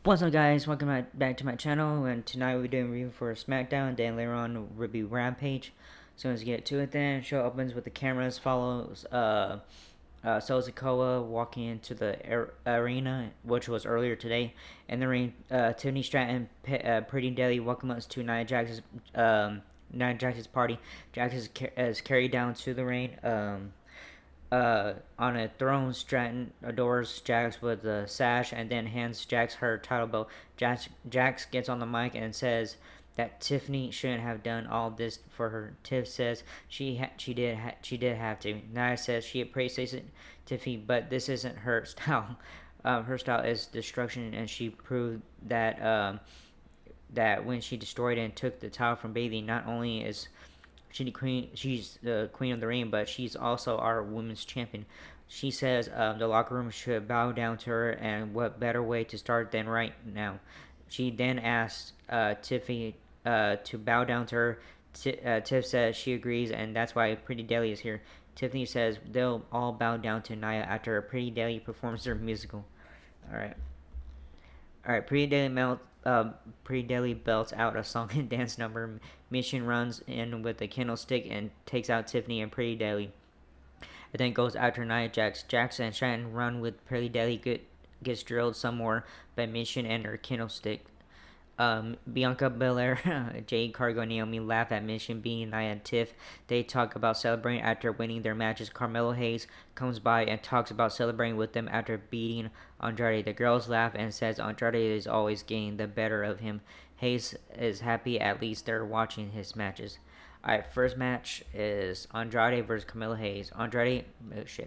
What's up, guys? Welcome back to my channel, and tonight we're doing a review for Smackdown. Then later on we'll review Rampage. So let's get to it. Then show opens with the cameras, follows Sozikoa walking into the arena, which was earlier today. In the ring, Tiffany Stratton, Pretty Deadly welcome us to Nia Jax's party. Jax is carried down to the ring. On a throne, Stratton adores Jax with a sash and then hands Jax her title belt. Jax gets on the mic and says that Tiffany shouldn't have done all this for her. Tiff says she did have to. Nia says she appreciates it, Tiffany, but this isn't her style. Her style is destruction, and she proved that when she destroyed and took the title from Bailey. Not only is she's the queen of the ring, but she's also our women's champion. She says the locker room should bow down to her, and what better way to start than right now? She then asks Tiffany to bow down to her. Tiff says she agrees, and that's why Pretty Deadly is here. Tiffany says they'll all bow down to Nia after Pretty Deadly performs their musical. All right. All right, Pretty Daily belts out a song and dance number. Mission runs in with a candlestick and takes out Tiffany and Pretty Daily. It then goes after Nia Jax. Jackson and Shannon run with Pretty Daily. Gets drilled some more by Mission and her candlestick. Bianca Belair, Jade Cargo, and Naomi laugh at Mission being Nia and Tiff. They talk about celebrating after winning their matches. Carmelo Hayes comes by and talks about celebrating with them after beating Andrade. The girls laugh and says Andrade is always getting the better of him. Hayes is happy at least they're watching his matches. Alright, first match is Andrade versus Carmelo Hayes. Andrade makes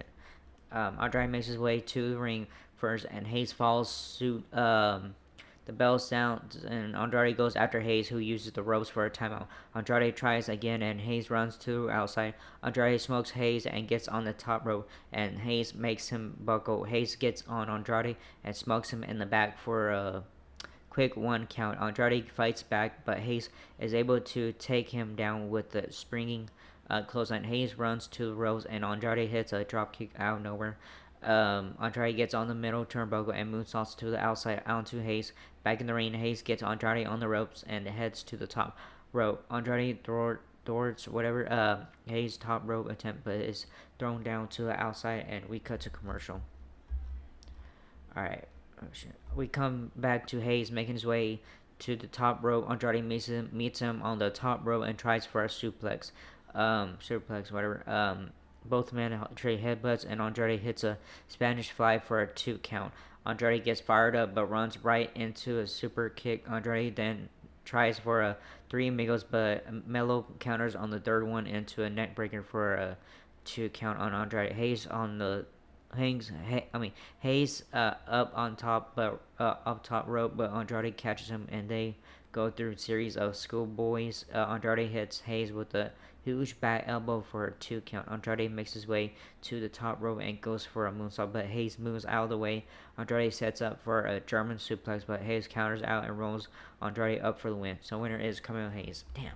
his way to the ring first, and Hayes follows suit. The bell sounds, and Andrade goes after Hayes, who uses the ropes for a timeout. Andrade tries again, and Hayes runs to outside. Andrade smokes Hayes and gets on the top rope, and Hayes makes him buckle. Hayes gets on Andrade and smokes him in the back for a quick 1 count. Andrade fights back, but Hayes is able to take him down with the springing clothesline. Hayes runs to the ropes, and Andrade hits a dropkick out of nowhere. Andrade gets on the middle turnbuckle and moonsaults to the outside onto Hayes. Back in the ring, Hayes gets Andrade on the ropes and heads to the top rope. Andrade thwarts whatever Hayes' top rope attempt, but is thrown down to the outside, and we cut to commercial. Alright, we come back to Hayes making his way to the top rope. Andrade meets him on the top rope and tries for a suplex, whatever. Both men trade headbutts, and Andrade hits a Spanish fly for a 2 count. Andrade gets fired up but runs right into a super kick. Andrade then tries for a 3 amigos, but Melo counters on the third one into a neck breaker for a 2 count on Andrade. Hayes up on top, but up top rope, but Andrade catches him, and they go through a series of schoolboys. Andrade hits Hayes with a huge back elbow for a 2 count. Andrade makes his way to the top rope and goes for a moonsault, but Hayes moves out of the way. Andrade sets up for a German suplex, but Hayes counters out and rolls Andrade up for the win. So winner is Carmelo Hayes. Damn.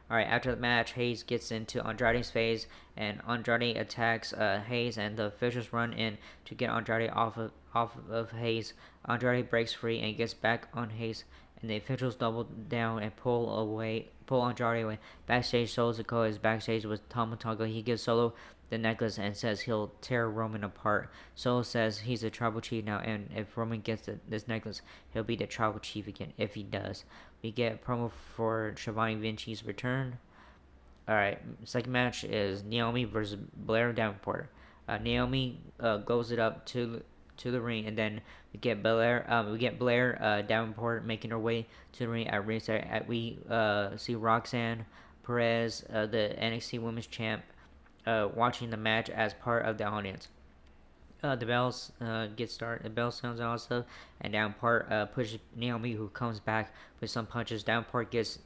Alright, after the match, Hayes gets into Andrade's face, and Andrade attacks Hayes, and the officials run in to get Andrade off of Hayes. Andrade breaks free and gets back on Hayes, and the officials double down and pull Andrade away. Backstage, Solo Sikoa is backstage with Tama Tonga. He gives Solo the necklace and says he'll tear Roman apart. Solo says he's a tribal chief now, and if Roman gets this necklace, he'll be the tribal chief again if he does. We get a promo for Shivani Vinci's return. Alright, second match is Naomi versus Blair Davenport. Naomi goes it up to the ring, and then we get Blair Davenport making her way to the ring at ringside. We see Roxanne Perez, the NXT Women's Champ, watching the match as part of the audience. The bells get started. The bell sounds and all stuff, and Davenport pushes Naomi, who comes back with some punches. Davenport gets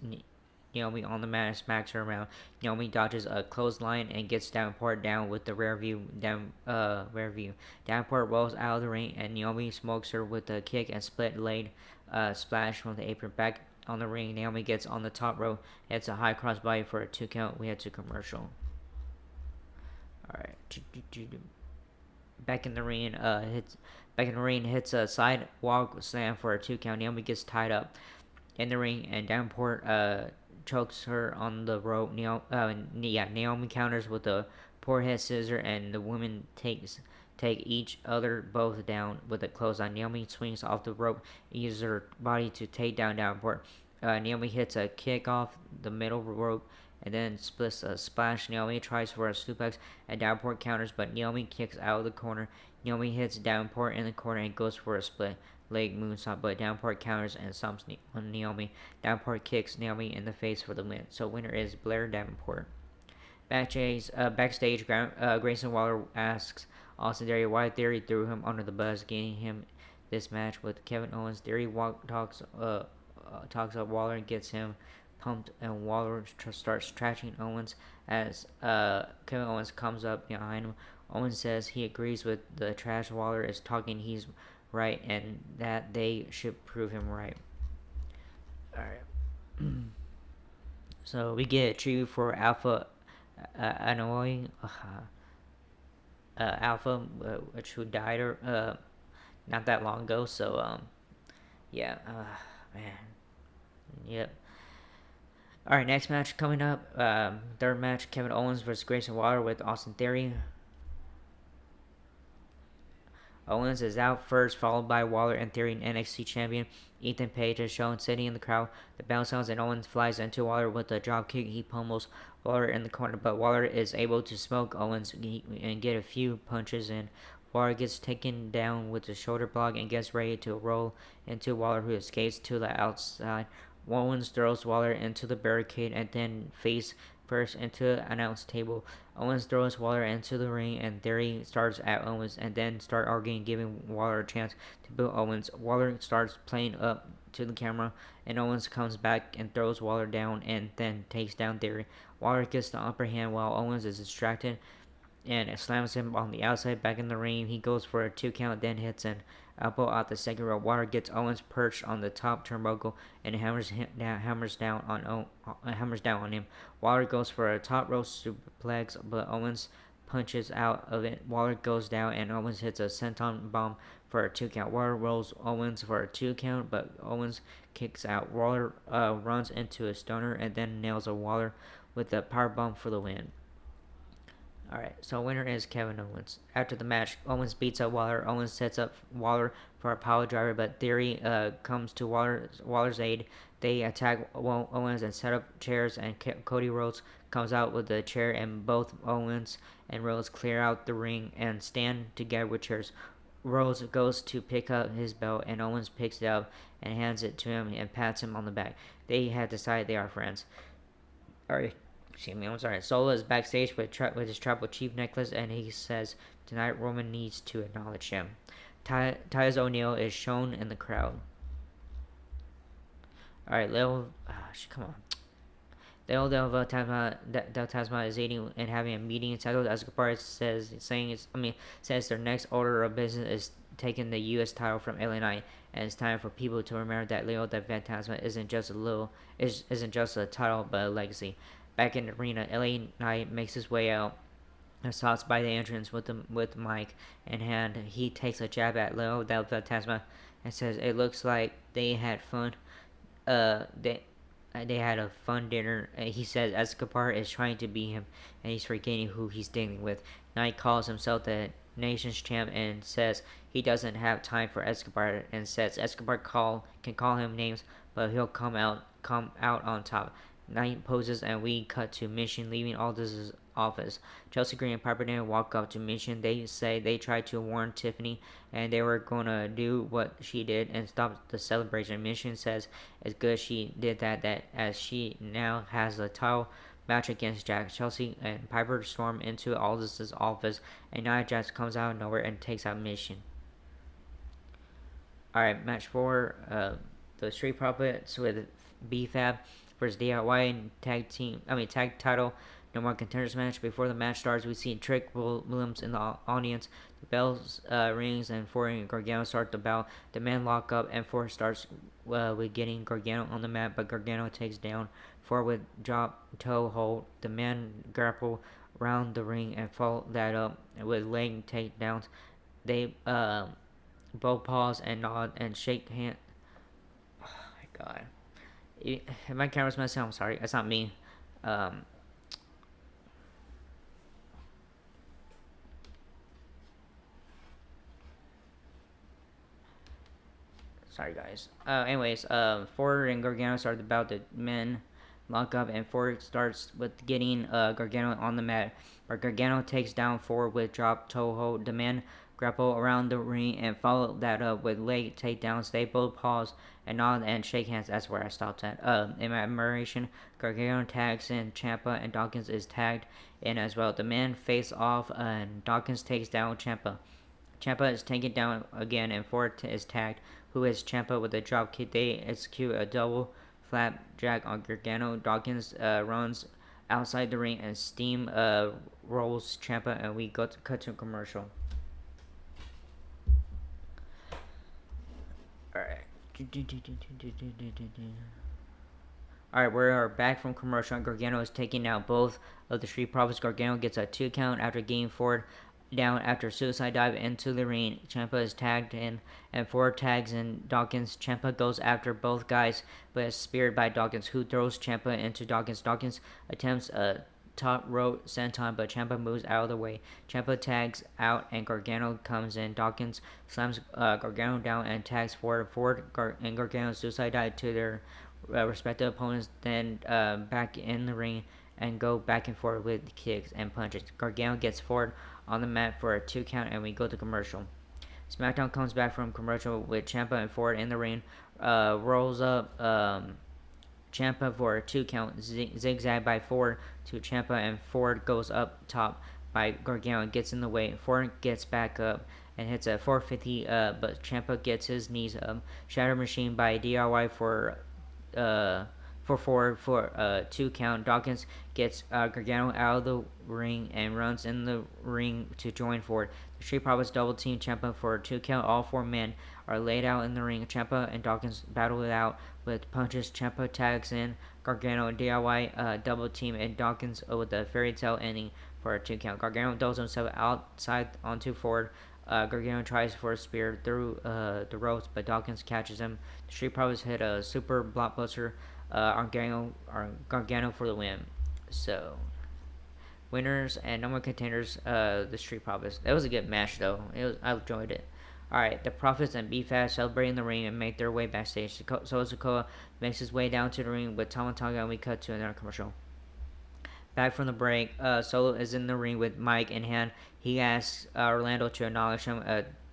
Naomi on the mat and smacks her around. Naomi dodges a clothesline and gets Davenport down with the rear view. Davenport rolls out of the ring, and Naomi smokes her with a kick and split leg splash from the apron. Back on the ring, Naomi gets on the top rope, hits a high crossbody for a 2 count. We head to commercial. Alright. Back in the ring, Back in the ring, hits a sidewalk slam for a 2 count. Naomi gets tied up in the ring, and Davenport chokes her on the rope. Naomi counters with a forehead scissor, and the women take each other both down with a clothesline. Naomi swings off the rope, uses her body to take down Davenport. Naomi hits a kick off the middle rope and then splits a splash. Naomi tries for a suplex and Davenport counters, but Naomi kicks out of the corner. Naomi hits Davenport in the corner and goes for a split leg moonsault, but Davenport counters and stomps on Naomi. Davenport kicks Naomi in the face for the win. So winner is Blair Davenport. Backstage, Grayson Waller asks Austin Theory why Theory threw him under the bus, getting him this match with Kevin Owens. Theory talks up Waller and gets him pumped, and Waller starts trashing Owens as Kevin Owens comes up behind him. Owens says he agrees with the trash. Waller is talking he's right and that they should prove him right. Alright. So we get a tribute for Alpha Anoa'i, Alpha, which who died not that long ago. So yeah, man, yep. All right, next match coming up. Third match: Kevin Owens versus Grayson Waller with Austin Theory. Owens is out first, followed by Waller and Theory, and NXT champion Ethan Page is shown sitting in the crowd. The bell sounds and Owens flies into Waller with a drop kick. He pummels Waller in the corner, but Waller is able to smoke Owens and get a few punches in. Waller gets taken down with a shoulder block and gets ready to roll into Waller, who escapes to the outside. Owens throws Waller into the barricade and then face first into the announce table. Owens throws Waller into the ring and Theory starts at Owens and then start arguing, giving Waller a chance to boot Owens. Waller starts playing up to the camera and Owens comes back and throws Waller down and then takes down Theory. Waller gets the upper hand while Owens is distracted and slams him on the outside. Back in the ring, he goes for a 2 count, then hits an elbow out the second row. Waller gets Owens perched on the top turnbuckle and hammers down on him. Waller goes for a top rope suplex, but Owens punches out of it. Waller goes down and Owens hits a senton bomb for a 2 count. Waller rolls Owens for a 2 count, but Owens kicks out. Waller runs into a stunner and then nails a Waller with a power bomb for the win. Alright, so winner is Kevin Owens. After the match, Owens beats up Waller. Owens sets up Waller for a power driver, but Theory comes to Waller's aid. They attack Owens and set up chairs, and Cody Rhodes comes out with the chair, and both Owens and Rhodes clear out the ring and stand together with chairs. Rhodes goes to pick up his belt, and Owens picks it up and hands it to him and pats him on the back. They have decided they are friends. Alright. I'm sorry. Solo is backstage with his tribal chief necklace, and he says tonight Roman needs to acknowledge him. Titus O'Neil is shown in the crowd. All right, come on. Leo Del Tasma is eating and having a meeting. Santos Escobar says their next order of business is taking the U.S. title from LA Knight, and it's time for people to remember that Leo Del Fantasma isn't just a title but a legacy. Back in the arena, LA Knight makes his way out and stops by the entrance with Mike in hand. He takes a jab at Leo Del Fantasma and says, "It looks like they had fun. They had a fun dinner." He says Escobar is trying to beat him, and he's forgetting who he's dealing with. Knight calls himself the nation's champ and says he doesn't have time for Escobar, and says Escobar can call him names, but he'll come out on top. Knight poses and we cut to Mission leaving Aldous' office. Chelsea Green and Piper Niven walk up to Mission. They say they tried to warn Tiffany and they were gonna do what she did and stop the celebration. Mission says it's good she did that as she now has a title match against Jax. Chelsea and Piper storm into Aldous' office and Nia Jax comes out of nowhere and takes out Mission. Alright, match 4, the Street Profits with B-Fab versus DIY tag title no more contenders match. Before the match starts, we see Trick Williams in the audience. The bells rings and Ford and Gargano start the bout. The men lock up and Ford starts with getting Gargano on the mat, but Gargano takes down Ford with drop toe hold. The men grapple around the ring and follow that up with leg takedowns. They both pause and nod and shake hand. Oh my god. If my camera's messing, I'm sorry. That's not me. Um, Sorry, guys. Anyways, Ford and Gargano start about the men lock up, and Ford starts with getting Gargano on the mat. But Gargano takes down Ford with drop toe hold. The men grapple around the ring and follow that up with leg takedowns. They both pause and nod and shake hands. That's where I stopped at. In my admiration, Gargano tags in Ciampa, and Dawkins is tagged in as well. The men face off, and Dawkins takes down Ciampa. Ciampa is taken down again, and Ford is tagged, who is Ciampa with a drop kick. They execute a double flapjack on Gargano. Dawkins runs outside the ring, and Steam rolls Ciampa, and we go to cut to a commercial. Alright. Alright, we are back from commercial, and Gargano is taking out both of the Street Profits. Gargano gets a 2 count after getting Ford down after suicide dive into the ring. Ciampa is tagged in, and Ford tags in Dawkins. Ciampa goes after both guys, but is speared by Dawkins, who throws Ciampa into Dawkins. Dawkins attempts a top rope senton, but Ciampa moves out of the way. Ciampa tags out, and Gargano comes in. Dawkins slams Gargano down and tags Ford. And Gargano suicide dive to their respective opponents, then back in the ring and go back and forth with kicks and punches. Gargano gets Ford on the mat for a 2 count, and we go to commercial. Smackdown comes back from commercial with Ciampa and Ford in the ring. Rolls up Ciampa for a 2 count. Zigzag by Ford to Ciampa, and Ford goes up top by Gargano and gets in the way. Ford gets back up and hits a 450, but Ciampa gets his knees up. Shatter Machine by DIY uh, for Ford for a 2 count. Dawkins gets Gargano out of the ring and runs in the ring to join Ford. The Street Profits double team Ciampa for a 2 count. All 4 men are laid out in the ring. Ciampa and Dawkins battle it out with punches. Ciampa tags in Gargano and DIY double team, and Dawkins with a fairy tale ending for a 2 count. Gargano throws himself outside onto Ford. Gargano tries for a spear through the ropes, but Dawkins catches him. The Street Profits hit a super blockbuster Gargano for the win. So, winners and number contenders, the Street Profits. That was a good match, though. I enjoyed it. Alright, the Profits and B-Fast celebrate in the ring and make their way backstage. Solo Sikoa makes his way down to the ring with Tama Tonga, and we cut to another commercial. Back from the break, Solo is in the ring with Mike in hand. He asks Orlando to acknowledge him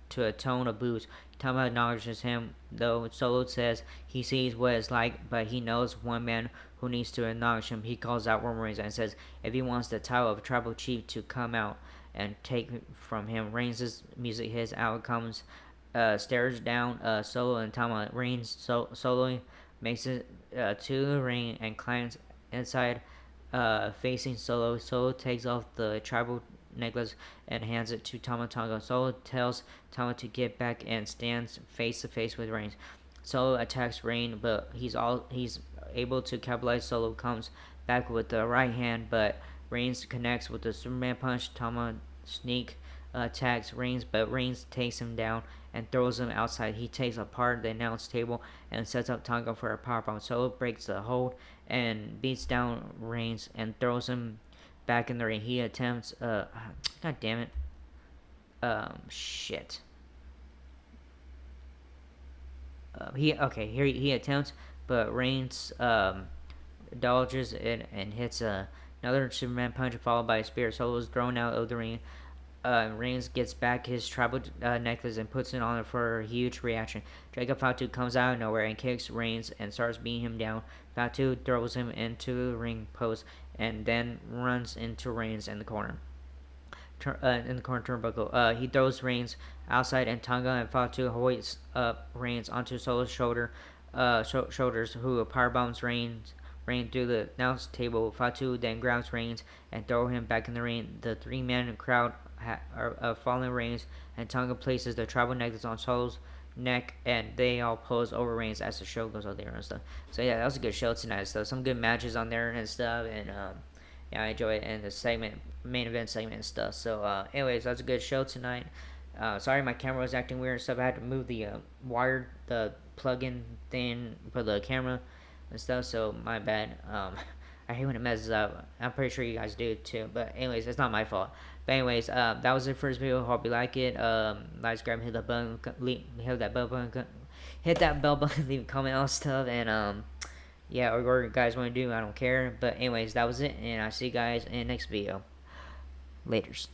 to a tone of boos. Tama acknowledges him, though Solo says he sees what it's like, but he knows one man who needs to acknowledge him. He calls out Roman Reigns and says if he wants the title of Tribal Chief to come out and take from him. Reigns' music hits, out comes, stares down Solo and Tama. Reigns Solo makes it to the ring and climbs inside, facing Solo. Solo takes off the tribal necklace and hands it to Tama Tonga. Solo tells Tama to get back and stands face to face with Reigns. Solo attacks Reigns, but he's able to capitalize. Solo comes back with the right hand, but Reigns connects with the Superman punch. Tama sneak attacks Reigns, but Reigns takes him down and throws him outside. He takes apart the announce table and sets up Tonga for a powerbomb. Solo breaks the hold and beats down Reigns and throws him back in the ring. He attempts god damn it. Shit. He attempts, but Reigns dodges it and hits another Superman punch followed by a spear. Solo is thrown out of the ring. Reigns gets back his tribal necklace and puts it on for a huge reaction. Jacob Fatu comes out of nowhere and kicks Reigns and starts beating him down. Fatu throws him into the ring post and then runs into Reigns in the corner. In the corner turnbuckle. He throws Reigns outside, and Tonga and Fatu hoists up Reigns onto Solo's shoulders, who powerbombs Reigns through the announce table. Fatu then grabs Reigns and throw him back in the ring. The 3-man crowd are following Reigns, and Tonga places the tribal necklace on Solo's neck, and they all pose over Reigns as the show goes on there and stuff. So yeah, that was a good show tonight. So some good matches on there and stuff, and yeah, I enjoy it, and the main event segment and stuff. So anyways, that's a good show tonight. Sorry, my camera was acting weird and stuff. I had to move the the plug-in thing for the camera and stuff. So my bad. I hate when it messes up. I'm pretty sure you guys do too. But anyways, it's not my fault. But anyways, that was the first video. Hope you like it. Like, subscribe, hit the button, hit that bell button, hit that bell button, leave a comment, all stuff, and yeah, or whatever you guys want to do, I don't care. But anyways, that was it, and I'll see you guys in the next video. Laters.